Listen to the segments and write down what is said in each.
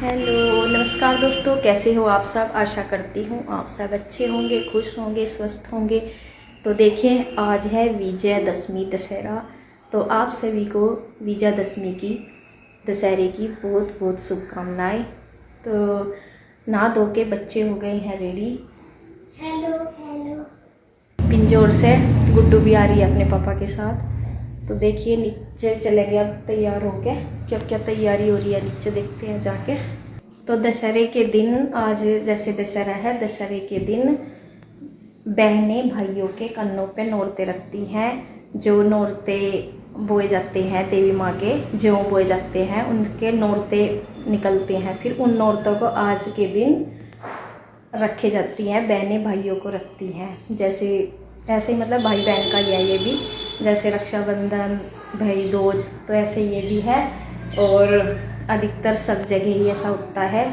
Hello नमस्कार दोस्तों, कैसे हो आप सब। आशा करती हूँ आप सब अच्छे होंगे, खुश होंगे, स्वस्थ होंगे। तो देखिए आज है विजयदशमी दशहरा। तो आप सभी को विजयदशमी की, दशहरे की बहुत बहुत शुभकामनाएं। तो नहा धो के बच्चे हो गए हैं रेडी। Hello hello. पिंजौर से गुड्डू भी आ रही है अपने पापा के साथ। तो देखिए नीचे चले गए अब तैयार हो के, क्या क्या तैयारी हो रही है नीचे देखते हैं जाके। तो दशहरे के दिन, आज जैसे दशहरा है, दशहरे के दिन बहनें भाइयों के कन्नों पे नौरते रखती हैं। जो नौरते बोए जाते हैं देवी माँ के, जो बोए जाते हैं उनके नौरते निकलते हैं। फिर उन नौरतों को आज के दिन रखे जाती हैं, बहनें भाइयों को रखती हैं। जैसे ऐसे ही मतलब भाई बहन का ही है ये भी, जैसे रक्षाबंधन, भाई दूज, तो ऐसे ये भी है। और अधिकतर सब जगह ही ऐसा होता है।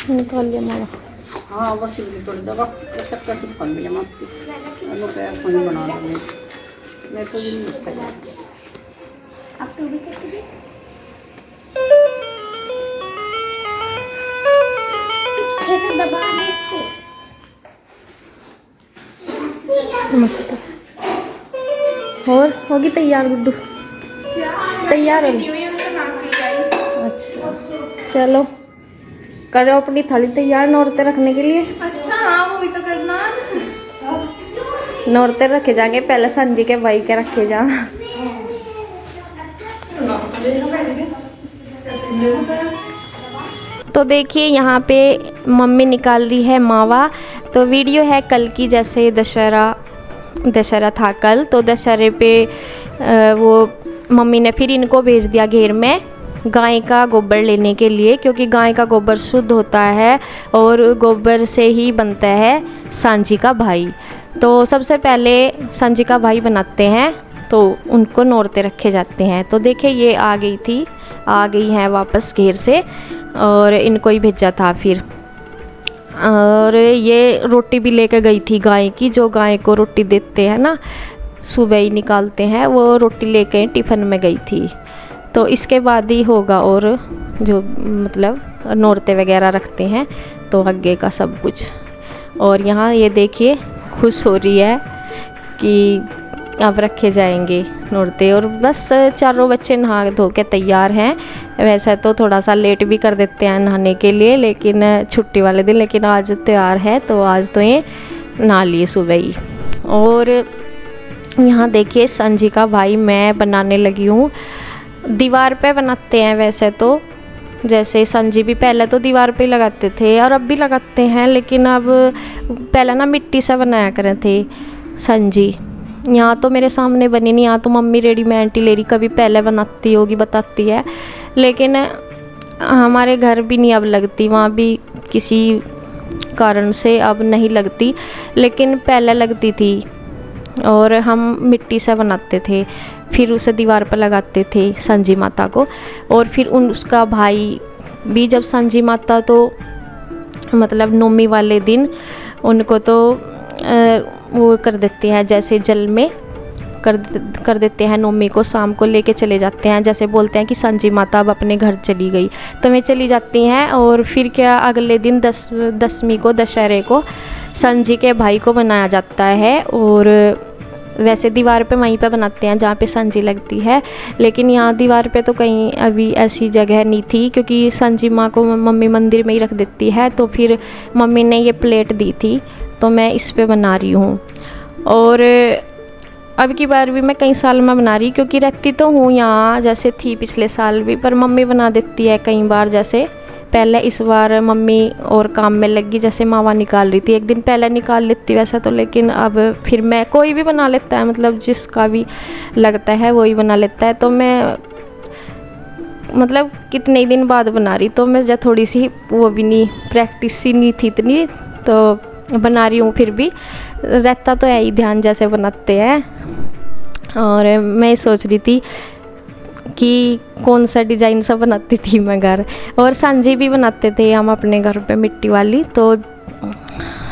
निकाल लिया मामा। हाँ बस थोड़ी दवा चक्कर से कर लिया मापती अगर पैर पानी बना देंगे मैं तो भी नहीं रखा जाता। अब तू भी करके दे। पीछे से दबाना इसको। मस्त। और होगी तैयार गुड्डू? तैयार होगी। अच्छा चलो करो अपनी थाली तैयार नौरते रखने के लिए। अच्छा हाँ वो भी तो करना। नौरते रखे जाएंगे, पहले संजी के भाई के रखे जा। तो देखिए यहाँ पे मम्मी निकाल रही है मावा। तो वीडियो है कल की, जैसे दशहरा था कल, तो दशहरे पे वो मम्मी ने फिर इनको भेज दिया घेर में गाय का गोबर लेने के लिए, क्योंकि गाय का गोबर शुद्ध होता है और गोबर से ही बनता है सांजी का भाई। तो सबसे पहले सांजी का भाई बनाते हैं, तो उनको नौरते रखे जाते हैं। तो देखिए ये आ गई हैं वापस घेर से, और इनको ही भेजा था फिर। और ये रोटी भी लेके गई थी गाय की, जो गाय को रोटी देते हैं ना, सुबह ही निकालते हैं, वो रोटी लेके टिफ़िन में गई थी। तो इसके बाद ही होगा और जो मतलब नौरते वगैरह रखते हैं, तो आगे का सब कुछ। और यहाँ ये देखिए खुश हो रही है कि अब रखे जाएंगे नौरते। और बस चारों बच्चे नहा धो के तैयार हैं। वैसे तो थोड़ा सा लेट भी कर देते हैं नहाने के लिए, लेकिन छुट्टी वाले दिन, लेकिन आज त्यौहार है तो आज तो ये नहा लिए सुबह ही। और यहाँ देखिए संजी का भाई मैं बनाने लगी हूँ। दीवार पे बनाते हैं वैसे तो, जैसे संजी भी पहले तो दीवार पे ही लगाते थे और अब भी लगाते हैं, लेकिन अब पहले ना मिट्टी से बनाया करे थे संजी। यहाँ तो मेरे सामने बनी नहीं, यहाँ तो मम्मी रेडीमेड ही ले रही, कभी पहले बनाती होगी बताती है, लेकिन हमारे घर भी नहीं अब लगती, वहाँ भी किसी कारण से अब नहीं लगती, लेकिन पहले लगती थी। और हम मिट्टी से बनाते थे, फिर उसे दीवार पर लगाते थे संजी माता को। और फिर उसका भाई भी, जब संजी माता तो मतलब नौमी वाले दिन उनको तो वो कर देते हैं, जैसे जल में कर देते हैं नौमी को, शाम को लेके चले जाते हैं, जैसे बोलते हैं कि संजी माता अब अपने घर चली गई, तो वे चली जाती हैं। और फिर क्या अगले दिन दसवीं को, दशहरे को संजी के भाई को बनाया जाता है। और वैसे दीवार पे वहीं पे बनाते हैं जहाँ पे संजी लगती है, लेकिन यहाँ दीवार पे तो कहीं अभी ऐसी जगह नहीं थी, क्योंकि संजी माँ को मम्मी मंदिर में ही रख देती है। तो फिर मम्मी ने ये प्लेट दी थी, तो मैं इस पे बना रही हूँ। और अब की बार भी मैं कई साल में बना रही, क्योंकि रहती तो हूँ यहाँ, जैसे थी पिछले साल भी, पर मम्मी बना देती है कई बार। जैसे पहले इस बार मम्मी और काम में लगी, जैसे मावा निकाल रही थी, एक दिन पहले निकाल लेती वैसे तो, लेकिन अब फिर मैं, कोई भी बना लेता है, मतलब जिसका भी लगता है वही बना लेता है। तो मैं मतलब कितने ही दिन बाद बना रही, तो मैं जब थोड़ी सी वो भी नहीं, प्रैक्टिस ही नहीं थी इतनी, तो बना रही हूँ। फिर भी रहता तो है ही ध्यान, जैसे बनाते हैं। और मैं सोच रही थी कि कौन सा डिज़ाइन सा बनाती थी मैं घर। और सांझी भी बनाते थे हम अपने घर पे मिट्टी वाली, तो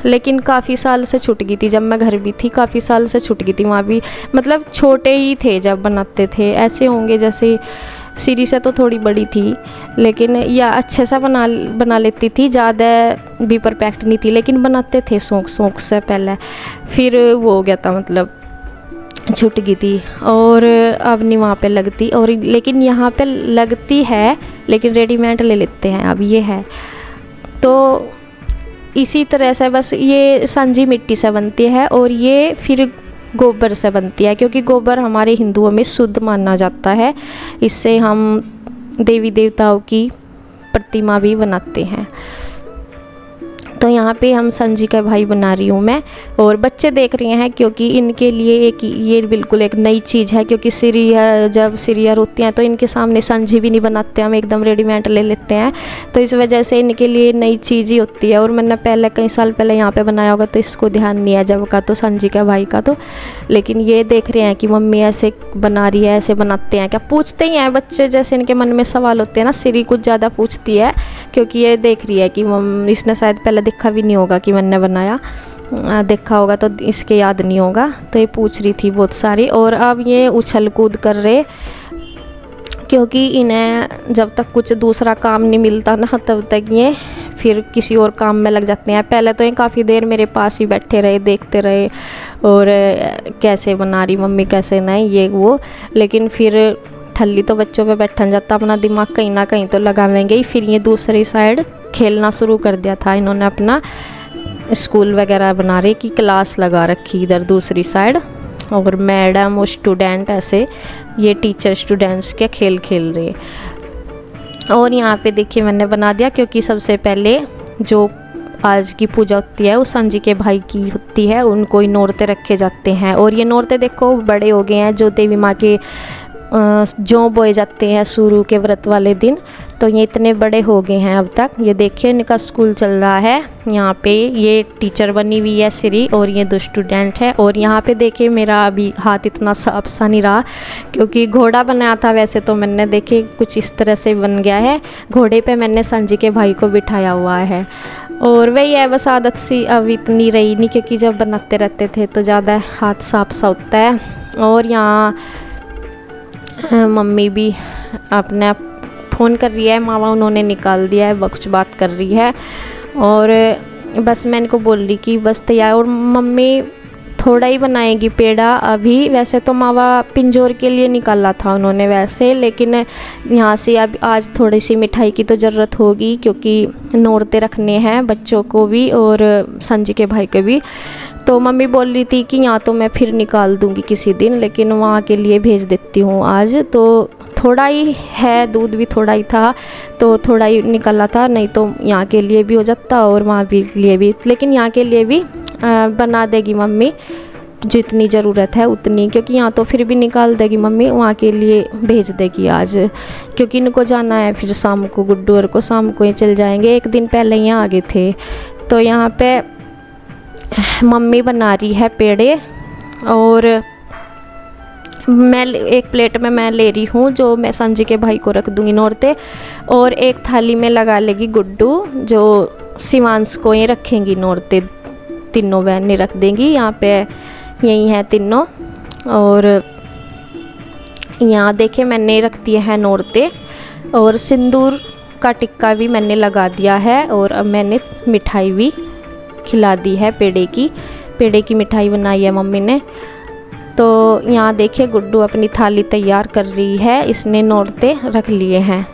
लेकिन काफ़ी साल से छूट गई थी। जब मैं घर भी थी काफ़ी साल से छूट गई थी वहाँ भी, मतलब छोटे ही थे जब बनाते थे। ऐसे होंगे जैसे सीरी से तो थोड़ी बड़ी थी, लेकिन या अच्छे सा बना लेती थी, ज़्यादा भी परफेक्ट नहीं थी, लेकिन बनाते थे शौक से पहले। फिर वो हो गया था, मतलब छूट गई थी और अब नहीं वहाँ पे लगती। और लेकिन यहाँ पे लगती है, लेकिन रेडीमेड ले लेते हैं अब, ये है। तो इसी तरह से बस ये सांझी मिट्टी से बनती है और ये फिर गोबर से बनती है, क्योंकि गोबर हमारे हिंदुओं में शुद्ध माना जाता है। इससे हम देवी देवताओं की प्रतिमा भी बनाते हैं। तो यहाँ पे हम सांझी का भाई बना रही हूँ मैं, और बच्चे देख रहे हैं क्योंकि इनके लिए ये बिल्कुल एक नई चीज़ है। क्योंकि जब सीरियर होती हैं तो इनके सामने सांझी भी नहीं बनाते, हम एकदम रेडीमेड ले लेते हैं। तो इस वजह से इनके लिए नई चीज़ ही होती है। और मैंने पहले कई साल पहले यहाँ पे बनाया होगा तो इसको ध्यान नहीं है जब का, तो सांझी का भाई का तो। लेकिन ये देख रहे हैं कि मम्मी ऐसे बना रही है, ऐसे बनाते हैं क्या, पूछते ही हैं बच्चे। जैसे इनके मन में सवाल होते हैं ना, सीरी कुछ ज़्यादा पूछती है, क्योंकि ये देख रही है कि इसने शायद पहले देखा भी नहीं होगा कि मैंने बनाया, देखा होगा तो इसके याद नहीं होगा। तो ये पूछ रही थी बहुत सारी। और अब ये उछल कूद कर रहे, क्योंकि इन्हें जब तक कुछ दूसरा काम नहीं मिलता ना तब तक ये फिर किसी और काम में लग जाते हैं। पहले तो ये काफ़ी देर मेरे पास ही बैठे रहे, देखते रहे और कैसे बना रही मम्मी, कैसे नहीं, ये वो। लेकिन फिर ठल्ली तो बच्चों पे बैठन जाता, अपना दिमाग कहीं ना कहीं तो लगावेंगे ही। फिर ये दूसरी साइड खेलना शुरू कर दिया था इन्होंने, अपना स्कूल वगैरह बना रहे कि क्लास लगा रखी इधर दूसरी साइड। और मैडम और स्टूडेंट ऐसे ये टीचर स्टूडेंट्स के खेल खेल रहे। और यहाँ पे देखिए मैंने बना दिया, क्योंकि सबसे पहले जो आज की पूजा होती है वो सांझी के भाई की होती है, उनको ही नौरते रखे जाते हैं। और ये नौरते देखो बड़े हो गए हैं, जो देवी माँ के जौ बोए जाते हैं शुरू के व्रत वाले दिन, तो ये इतने बड़े हो गए हैं अब तक। ये देखिए इनका स्कूल चल रहा है। यहाँ पे ये टीचर बनी हुई है श्री, और ये 2 स्टूडेंट है। और यहाँ पे देखिए मेरा अभी हाथ इतना साफ सा नहीं रहा, क्योंकि घोड़ा बनाया था। वैसे तो मैंने देखे कुछ इस तरह से बन गया है। घोड़े पे मैंने सांझी के भाई को बिठाया हुआ है। और वही है, बस आदत सी अब इतनी रही नहीं, क्योंकि जब बनाते रहते थे तो ज़्यादा हाथ साफ सा होता है। और यहाँ मम्मी भी अपने फ़ोन कर रही है, मामा उन्होंने निकाल दिया है, कुछ बात कर रही है। और बस मैं इनको बोल रही कि बस तैयार। और मम्मी थोड़ा ही बनाएगी पेड़ा अभी। वैसे तो मावा पिंजोर के लिए निकाला था उन्होंने वैसे, लेकिन यहाँ से अब आज थोड़ी सी मिठाई की तो ज़रूरत होगी, क्योंकि नौरते रखने हैं बच्चों को भी और सांझी के भाई को भी। तो मम्मी बोल रही थी कि यहाँ तो मैं फिर निकाल दूँगी किसी दिन, लेकिन वहाँ के लिए भेज देती हूँ आज। तो थोड़ा ही है, दूध भी थोड़ा ही था तो थोड़ा ही निकला था, नहीं तो यहाँ के लिए भी हो जाता और वहाँ भी लिए भी। लेकिन यहाँ के लिए भी बना देगी मम्मी, जितनी ज़रूरत है उतनी, क्योंकि यहाँ तो फिर भी निकाल देगी मम्मी, वहाँ के लिए भेज देगी आज। क्योंकि इनको जाना है फिर शाम को, गुड्डू और को शाम को ही चल जाएंगे। एक दिन पहले यहाँ आ गए थे। तो यहाँ पे मम्मी बना रही है पेड़े, और मैं एक प्लेट में मैं ले रही हूँ जो मैं सांझी के भाई को रख दूँगी नौरते, और एक थाली में लगा लेगी गुड्डू, जो शिवांश को ये रखेंगी नौरते। तीनों बहनें रख देंगी, यहाँ पे यही है तीनों। और यहाँ देखे मैंने रख दिए हैं नौरते, और सिंदूर का टिक्का भी मैंने लगा दिया है। और अब मैंने मिठाई भी खिला दी है, पेड़े की मिठाई बनाई है मम्मी ने। तो यहाँ देखिए गुड्डू अपनी थाली तैयार कर रही है, इसने नौरते रख लिए हैं।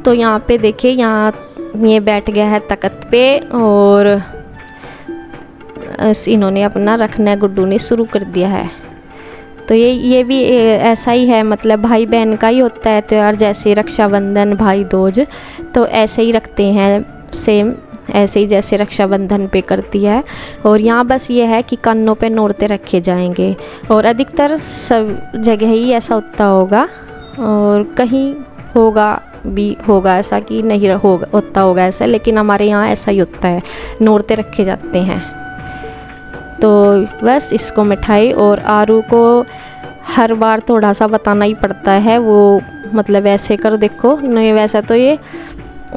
तो यहाँ पे देखिए यहाँ ये बैठ गया है तख्त पे, और इन्होंने अपना रखना गुड्डू ने शुरू कर दिया है। तो ये भी ऐसा ही है, मतलब भाई बहन का ही होता है त्यौहार, जैसे रक्षाबंधन, भाई दूज, तो ऐसे ही रखते हैं सेम, ऐसे ही जैसे रक्षाबंधन पे करती है। और यहाँ बस ये है कि कानों पे नौरते रखे जाएंगे, और अधिकतर सब जगह ही ऐसा होता होगा, और कहीं होगा ऐसा कि नहीं होता होगा ऐसा, लेकिन हमारे यहाँ ऐसा ही होता है, नौरते रखे जाते हैं। तो बस इसको मिठाई, और आरू को हर बार थोड़ा सा बताना ही पड़ता है, वो मतलब ऐसे कर देखो नहीं, वैसा तो ये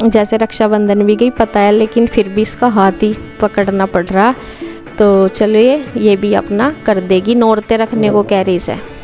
जैसे रक्षाबंधन भी गई पता है, लेकिन फिर भी इसका हाथ ही पकड़ना पड़ रहा। तो चलिए ये भी अपना कर देगी, नौरते रखने को कह रही है।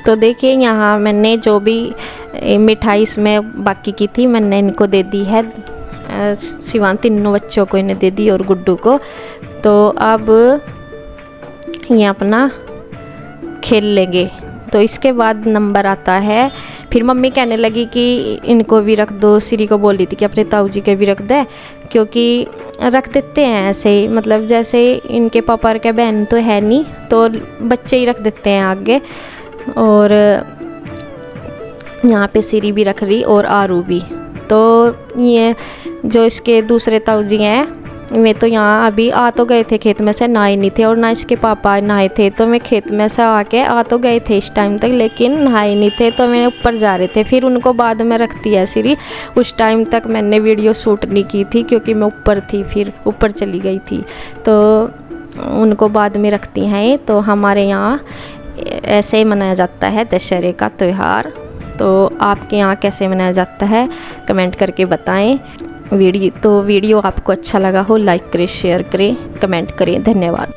तो देखिए यहाँ मैंने जो भी मिठाई इसमें बाकी की थी मैंने इनको दे दी है, शिवान तीनों बच्चों को इन्हें दे दी और गुड्डू को। तो अब ये अपना खेल लेंगे। तो इसके बाद नंबर आता है, फिर मम्मी कहने लगी कि इनको भी रख दो, श्री को बोल रही थी कि अपने ताऊ जी के भी रख दे, क्योंकि रख देते हैं ऐसे, मतलब जैसे इनके पापा के बहन तो है नहीं तो बच्चे ही रख देते हैं आगे। और यहाँ पे श्री भी रख रही और आरू भी। तो ये जो इसके दूसरे ताऊ जी हैं वे तो यहाँ अभी आ तो गए थे खेत में से, नहाए नहीं थे, और ना इसके पापा नहाए थे। तो मैं खेत में से आके आ तो गए थे इस टाइम तक, लेकिन नहाए नहीं थे, तो मैं ऊपर जा रहे थे। फिर उनको बाद में रखती है श्री, उस टाइम तक मैंने वीडियो शूट नहीं की थी क्योंकि मैं ऊपर थी, फिर ऊपर चली गई थी, तो उनको बाद में रखती हैं। तो हमारे यहाँ ऐसे ही मनाया जाता है दशहरे का त्यौहार। तो आपके यहाँ कैसे मनाया जाता है कमेंट करके बताएं। वीडियो आपको अच्छा लगा हो लाइक करें, शेयर करें, कमेंट करें। धन्यवाद।